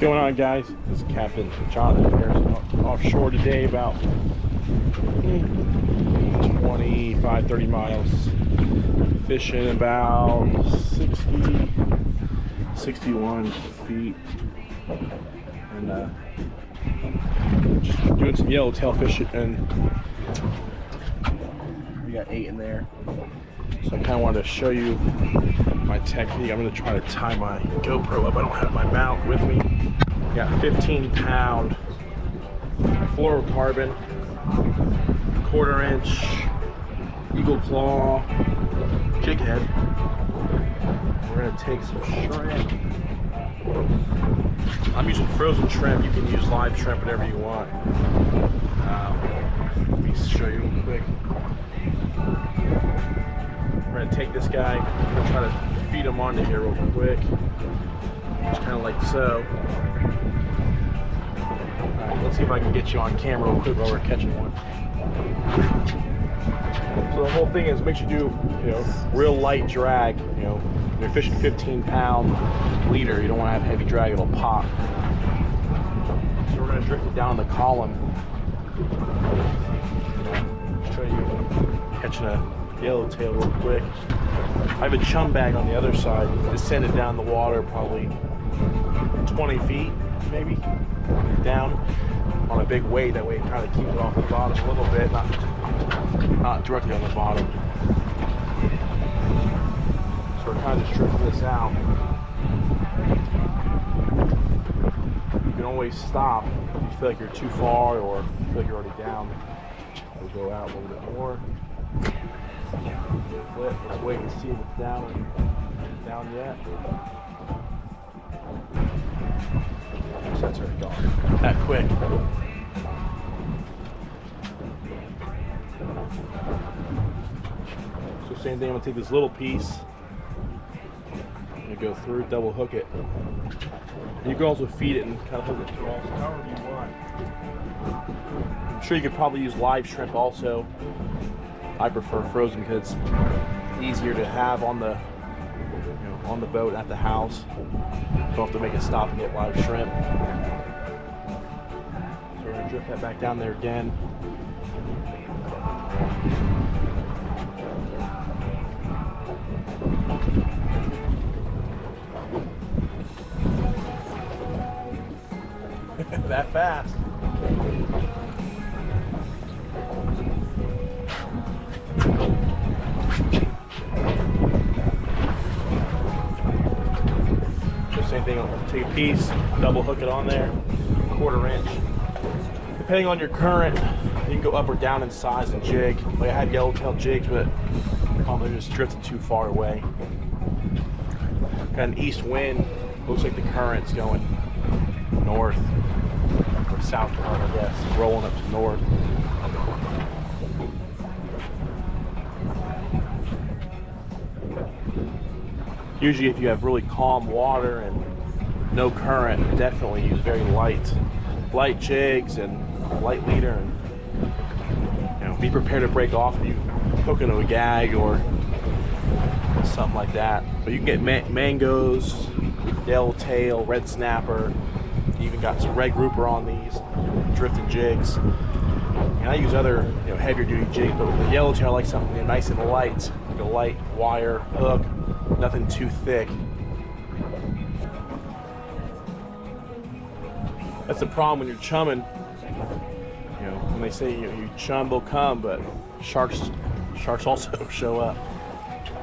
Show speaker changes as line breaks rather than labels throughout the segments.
Going on, guys? This is Captain Jonathan Harrison offshore today, about 25-30 miles, fishing about 61 feet, and just doing some yellowtail fishing, and we got 8 in there. So I kind of wanted to show you my technique. I'm going to try to tie my GoPro up. I don't have my mount with me. Got 15-pound fluorocarbon, 1/4 inch eagle claw jig head. We're going to take some shrimp. I'm using frozen shrimp. You can use live shrimp, whatever you want. Let me show you real quick. We're going to take this guy. I'm going to try to feed him onto here real quick. Just kind of like so. Alright, let's see if I can get you on camera real quick while we're catching one. So the whole thing is make sure you do, real light drag. When you're fishing 15-pound leader, you don't want to have heavy drag, it'll pop. So we're going to drift it down the column. Show you catching a yellowtail real quick. I have a chum bag on the other side, descended down the water probably 20 feet maybe, down on a big weight. That way it kind of keeps it off the bottom a little bit, not directly on the bottom. So we're kind of just drifting this out. You can always stop if you feel like you're too far or feel like you're already down. We'll go out a little bit more. Flip. Let's wait and see if it's down yet. That's already gone. That quick. So same thing, I'm gonna take this little piece. I'm gonna go through, double hook it. You can also feed it and kind of hook it through also, however you want. I'm sure you could probably use live shrimp also. I prefer frozen because it's easier to have on the on the boat at the house. Don't have to make a stop and get live shrimp. So we're gonna drift that back down there again. That fast. Same thing, I'll take a piece, double hook it on there, 1/4 inch. Depending on your current, you can go up or down in size and jig. Like I had yellowtail jigs, but probably just drifted too far away. Got an east wind, looks like the current's going north, or south current, I guess, rolling up to north. Usually if you have really calm water and no current, definitely use very light jigs and light leader, and be prepared to break off if you hook into a gag or something like that. But you can get mangoes, yellowtail, red snapper. You even got some red grouper on these drifting jigs. And I use other heavier duty jigs, but with the yellowtail I like something nice and light, like a light wire hook. Nothing too thick. That's the problem when you're chumming. When they say you chum, they'll come, but sharks also show up.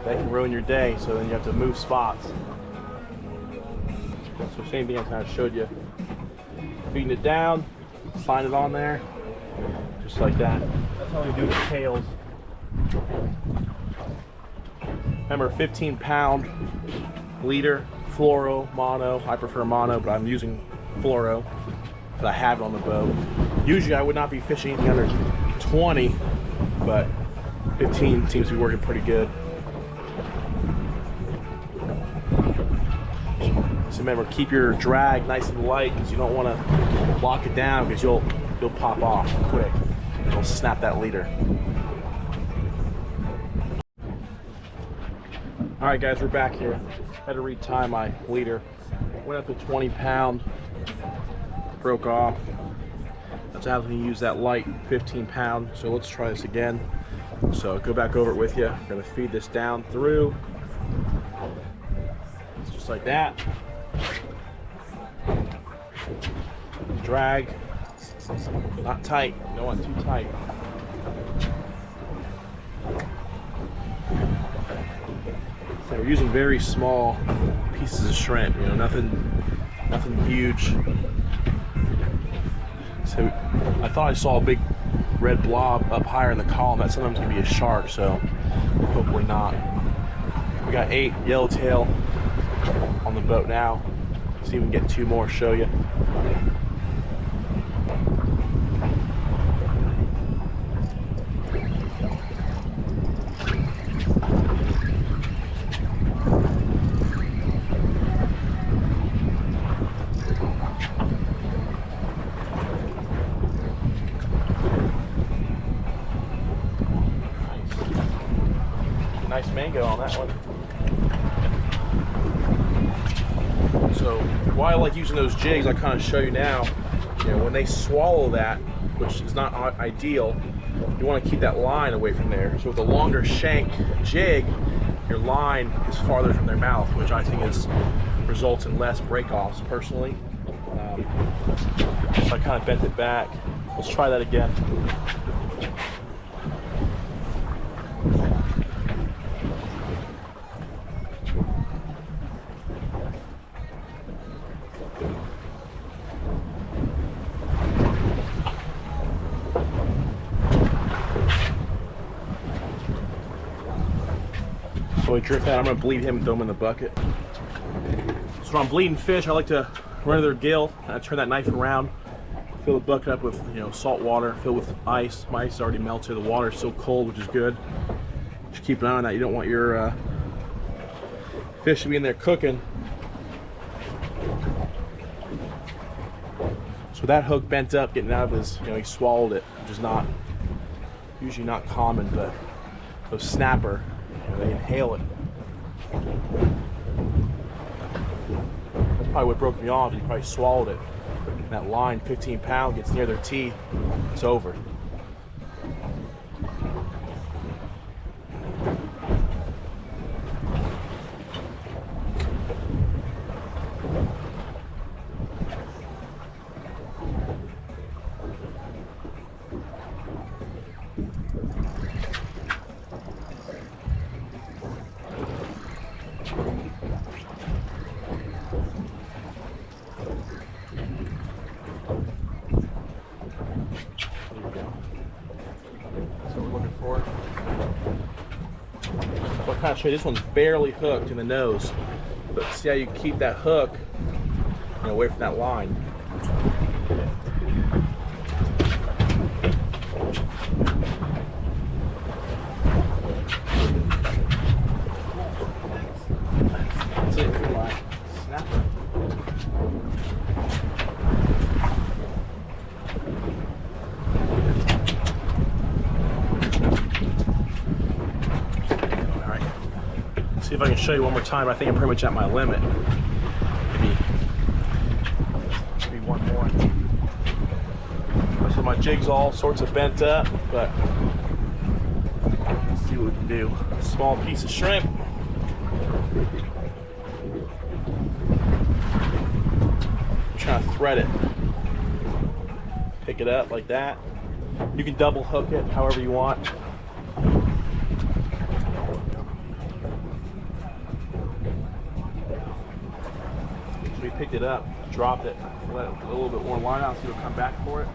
That can ruin your day, so then you have to move spots. So same thing I kind of showed you. Feeding it down, slide it on there, just like that. That's how we do the tails. Remember, 15-pound leader, fluoro, mono. I prefer mono, but I'm using fluoro, but I have it on the boat. Usually I would not be fishing anything under 20, but 15 seems to be working pretty good. So remember, keep your drag nice and light because you don't want to lock it down because you'll pop off quick. It'll snap that leader. All right, guys, we're back here. Had to retie my leader. Went up to 20-pound broke off. That's how you use that light 15-pound. So let's try this again. So go back over it with you. We're gonna feed this down through. It's just like that. Drag. Not tight. You don't want it too tight. So we're using very small pieces of shrimp. You know, nothing huge. So I thought I saw a big red blob up higher in the column. That sometimes can be a shark, so hopefully not. We got 8 yellowtail on the boat now. See if we can get 2 more, show you. Nice mango on that one. So why I like using those jigs, I kind of show you now. You know, when they swallow that, which is not ideal, you want to keep that line away from there. So with a longer shank jig, your line is farther from their mouth, which I think results in less break-offs personally. So I kind of bent it back. Let's try that again. So I drift that. I'm gonna bleed him and throw him in the bucket. So when I'm bleeding fish, I like to run to their gill. I turn that knife around, fill the bucket up with salt water, fill with ice. My ice is already melted. The water is still cold, which is good. Just keep an eye on that. You don't want your fish to be in there cooking. So that hook bent up, getting out of his, he swallowed it, which is usually not common, but those snapper, they inhale it. That's probably what broke me off. He probably swallowed it. And that line, 15-pound, gets near their teeth, it's over. So I'll kind of show you, this one's barely hooked in the nose, but see how you keep that hook away from that line. That's it for my snapper. See if I can show you one more time. I think I'm pretty much at my limit. Maybe one more. So my jig's all sorts of bent up, but let's see what we can do. A small piece of shrimp. I'm trying to thread it. Pick it up like that. You can double hook it however you want. We picked it up, dropped it, let it a little bit more line out so it'll come back for it.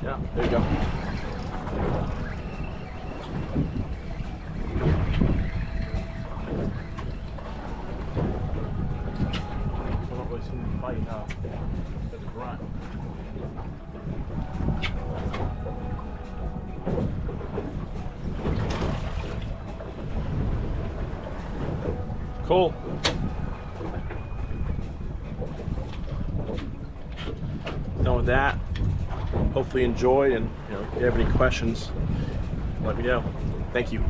Yeah, there you go. I don't really seem to be fighting now. There's a grunt. Cool. Done with that. Hopefully you enjoyed, and if you have any questions, let me know. Thank you.